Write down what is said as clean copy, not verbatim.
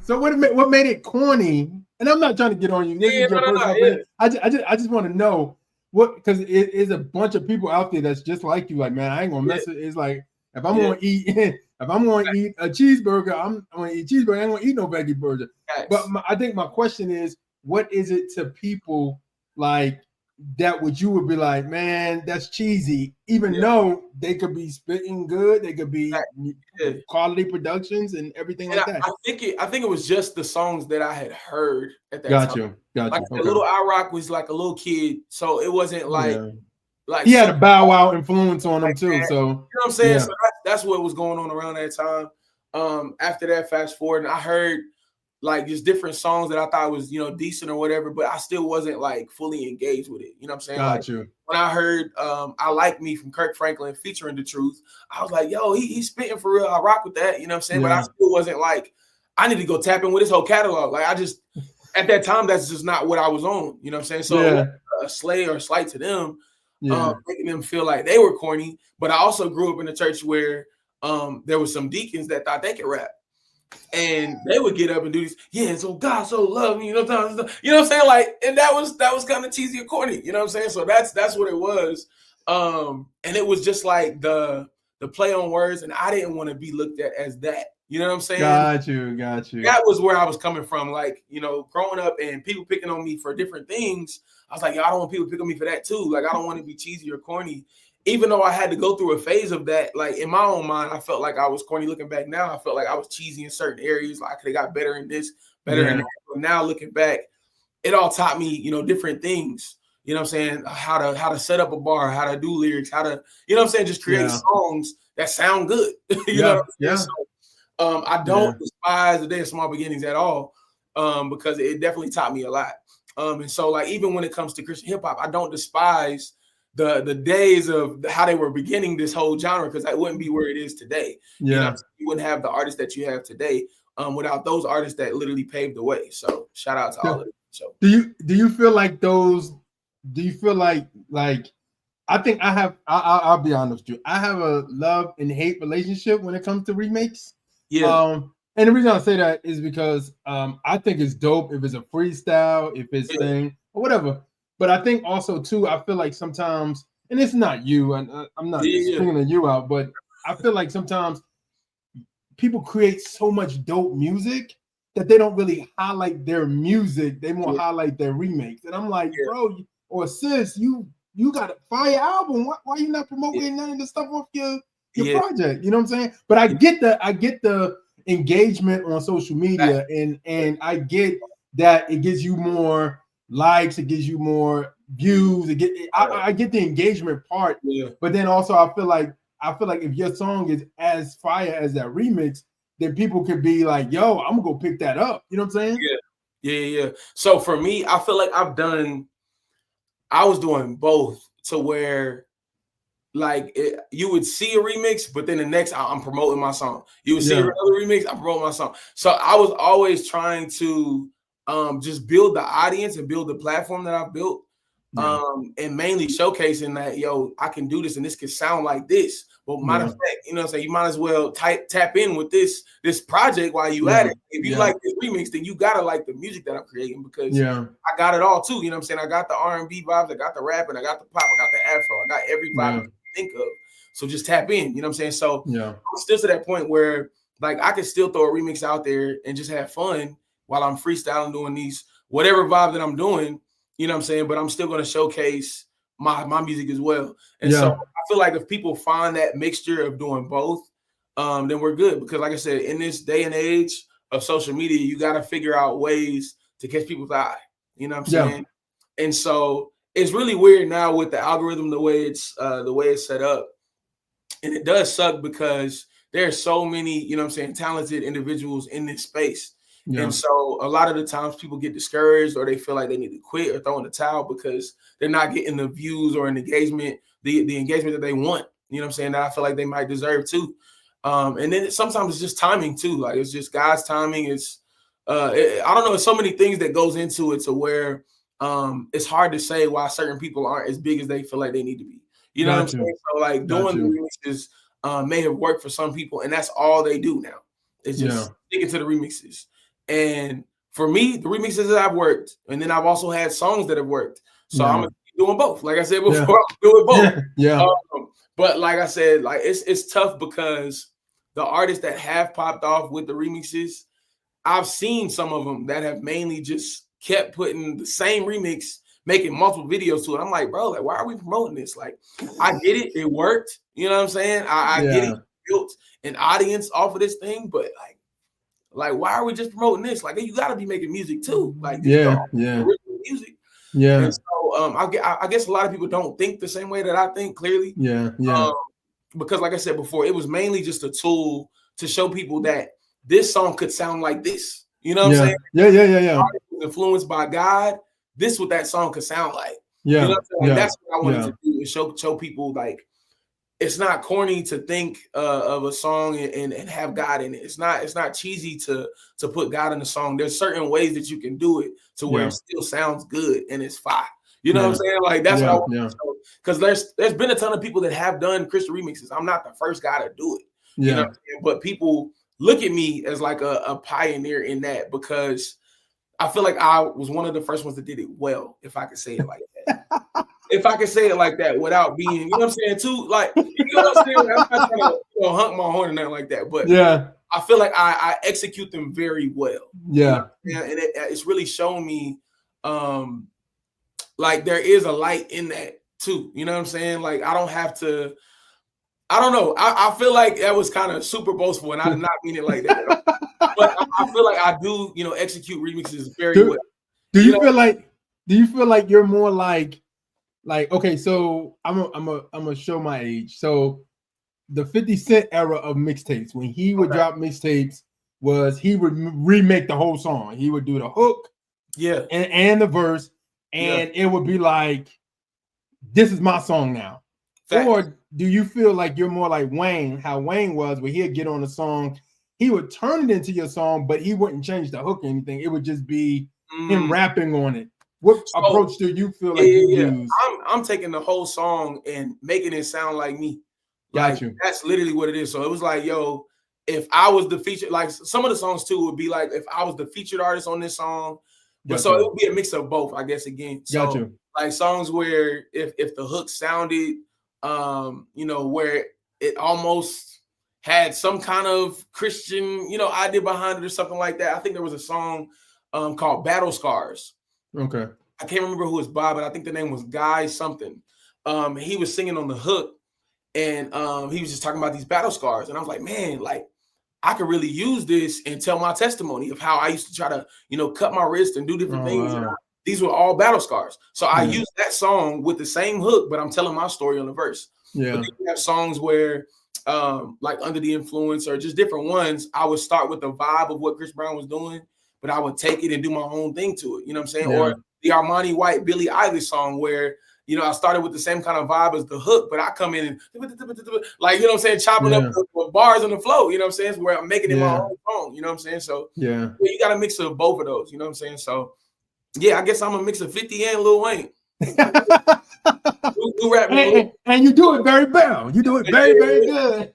So what made it corny? And I'm not trying to get on you. This is your personal opinion. I just want to know what, because it is a bunch of people out there that's just like you. Like, man, I ain't gonna mess it. It's like if I'm gonna eat a cheeseburger, I'm gonna eat cheeseburger. I ain't gonna eat no veggie burger. But I think my question is, what is it to people like that what you would be like, man, that's cheesy, even though they could be spitting good, they could be quality productions and everything like that. I think it was just the songs that I had heard at that time. Gotcha. Like the little I Rock was like a little kid, so it wasn't like he had a Bow Wow influence on him too. So you know what I'm saying? So that's what was going on around that time. After that, fast forward, and I heard like just different songs that I thought was, decent or whatever, but I still wasn't like fully engaged with it. You know what I'm saying? Got you. When I heard I Like Me from Kirk Franklin featuring The Truth, I was like, yo, he's spitting for real. I rock with that. You know what I'm saying? But I still wasn't like, I need to go tap in with his whole catalog. Like I just, at that time, that's just not what I was on. You know what I'm saying? So a slay or slight to them, making them feel like they were corny. But I also grew up in a church where there was some deacons that thought they could rap. And they would get up and do these, so God so loved me, you know what I'm saying? Like, and that was kind of cheesy and corny, you know what I'm saying? So that's what it was. And it was just like the play on words, and I didn't want to be looked at as that. You know what I'm saying? Got you. That was where I was coming from. Like, growing up and people picking on me for different things, I was like, I don't want people to pick on me for that too. Like, I don't want to be cheesy or corny. Even though I had to go through a phase of that, like in my own mind, I felt like I was corny. Looking back now, I felt like I was cheesy in certain areas. Like I could have got better in this, better in that. But now looking back, it all taught me, different things. You know what I'm saying? How to set up a bar, how to do lyrics, how to, just create songs that sound good. you know what I'm saying? So, I don't despise the Day of Small Beginnings at all, because it definitely taught me a lot. And so like even when it comes to Christian hip hop, I don't despise the days of how they were beginning this whole genre, because that wouldn't be where it is today. You wouldn't have the artists that you have today without those artists that literally paved the way. So shout out to all of them. So do you feel like those? Do you feel like I think I have? I'll be honest with you. I have a love and hate relationship when it comes to remakes. And the reason I say that is because I think it's dope if it's a freestyle, if it's thing or whatever. But I think also too, I feel like sometimes, and it's not you, and I'm not stringing you out, but I feel like sometimes people create so much dope music that they don't really highlight their music. They more highlight their remakes. And I'm like, bro, or sis, you got a fire album. Why are you not promoting none of the stuff off your project? You know what I'm saying? But I get the engagement on social media, and I get that it gives you more likes, it gives you more views. I get the engagement part, but then also I feel like if your song is as fire as that remix, then people could be like, "Yo, I'm gonna go pick that up." You know what I'm saying? Yeah. So for me, I feel like I was doing both, to where like you would see a remix, but then the next I'm promoting my song. You would see another remix, I'm promoting my song. So I was always trying to just build the audience and build the platform that I've built, and mainly showcasing that, I can do this and this can sound like this. But matter of fact, you know what I'm saying, you might as well tap in with this project while you at it. If you like this remix, then you gotta like the music that I'm creating, because I got it all too. You know what I'm saying? I got the R&B vibes, I got the rap, and I got the pop, I got the afro, I got every vibe you can think of. So just tap in, you know what I'm saying? So I'm still to that point where like I can still throw a remix out there and just have fun while I'm freestyling, doing these whatever vibe that I'm doing, you know what I'm saying? But I'm still going to showcase my music as well. And so I feel like if people find that mixture of doing both, then we're good. Because like I said, in this day and age of social media, you got to figure out ways to catch people's eye. You know what I'm saying? And so it's really weird now with the algorithm, the way it's set up. And it does suck because there's so many, you know what I'm saying, talented individuals in this space. And so a lot of the times people get discouraged, or they feel like they need to quit or throw in the towel because they're not getting the views or an engagement, the engagement that they want, you know what I'm saying, that I feel like they might deserve too. And then sometimes it's just timing too. Like it's just God's timing. It's I don't know. There's so many things that goes into it to where it's hard to say why certain people aren't as big as they feel like they need to be. You know what I'm saying? So like doing the remixes may have worked for some people, and that's all they do now. It's just sticking to the remixes. And for me, the remixes that I've worked, and then I've also had songs that have worked. So I'm gonna keep doing both. Like I said before, I'm doing both. Yeah. But like I said, like it's tough because the artists that have popped off with the remixes, I've seen some of them that have mainly just kept putting the same remix, making multiple videos to it. I'm like, bro, like, why are we promoting this? Like, I get it, it worked. You know what I'm saying? I get it, built an audience off of this thing, but like, why are we just promoting this? Like, you got to be making music too. Like, original music. Yeah. And so, I guess a lot of people don't think the same way that I think. Clearly, because like I said before, it was mainly just a tool to show people that this song could sound like this. You know what I'm saying? Yeah. Influenced by God, this what that song could sound like. Yeah. You know what I'm saying? Like, that's what I wanted to do, is show people like it's not corny to think of a song and have God in it. It's not cheesy to put God in the song. There's certain ways that you can do it to where it still sounds good and it's fire. You know what I'm saying? Like, that's what I want to show. Because there's been a ton of people that have done Christian remixes. I'm not the first guy to do it. You know what I'm saying? But people look at me as like a pioneer in that, because I feel like I was one of the first ones that did it well, if I could say it like that. If I could say it like that without being, you know what I'm saying, too, like, you know what I'm saying? I'm not trying to honk my horn or nothing like that, but I feel like I execute them very well. Yeah. You know, and it's really shown me like there is a light in that too. You know what I'm saying? Like, I don't have to, I don't know. I feel like that was kind of super boastful, and I did not mean it like that. But I feel like I do, execute remixes very well. Do you feel like you're more like okay? So I'm gonna show my age. So the 50 Cent era of mixtapes, when he would drop mixtapes, was he would remake the whole song. He would do the hook, and the verse, and it would be like, this is my song now. Fact. Or do you feel like you're more like Wayne, how Wayne was, where he'd get on a song, he would turn it into your song, but he wouldn't change the hook or anything. It would just be him rapping on it. What approach do you feel like you use? I'm taking the whole song and making it sound like me. Got you. That's literally what it is. So it was like, yo, if I was the featured, like some of the songs too would be like, if I was the featured artist on this song. But so it would be a mix of both, I guess, again. So like songs where if the hook sounded where it almost had some kind of Christian, idea behind it or something like that. I think there was a song called Battle Scars. Okay. I can't remember who it was by, but I think the name was Guy something. He was singing on the hook, and he was just talking about these battle scars. And I was like, man, like, I could really use this and tell my testimony of how I used to try to, cut my wrist and do different things. Wow. And these were all battle scars. So I used that song with the same hook, but I'm telling my story on the verse. Yeah. But then you have songs where, like Under the Influence or just different ones, I would start with the vibe of what Chris Brown was doing, but I would take it and do my own thing to it. You know what I'm saying? Yeah. Or the Armani White Billie Eilish song where, I started with the same kind of vibe as the hook, but I come in and like, chopping up the bars on the flow, you know what I'm saying? It's where I'm making it my own song, you know what I'm saying? So you got a mix of both of those, you know what I'm saying? So I guess I'm a mix of 50 and Lil Wayne. Who rap and you do it very well. You do it very, very good.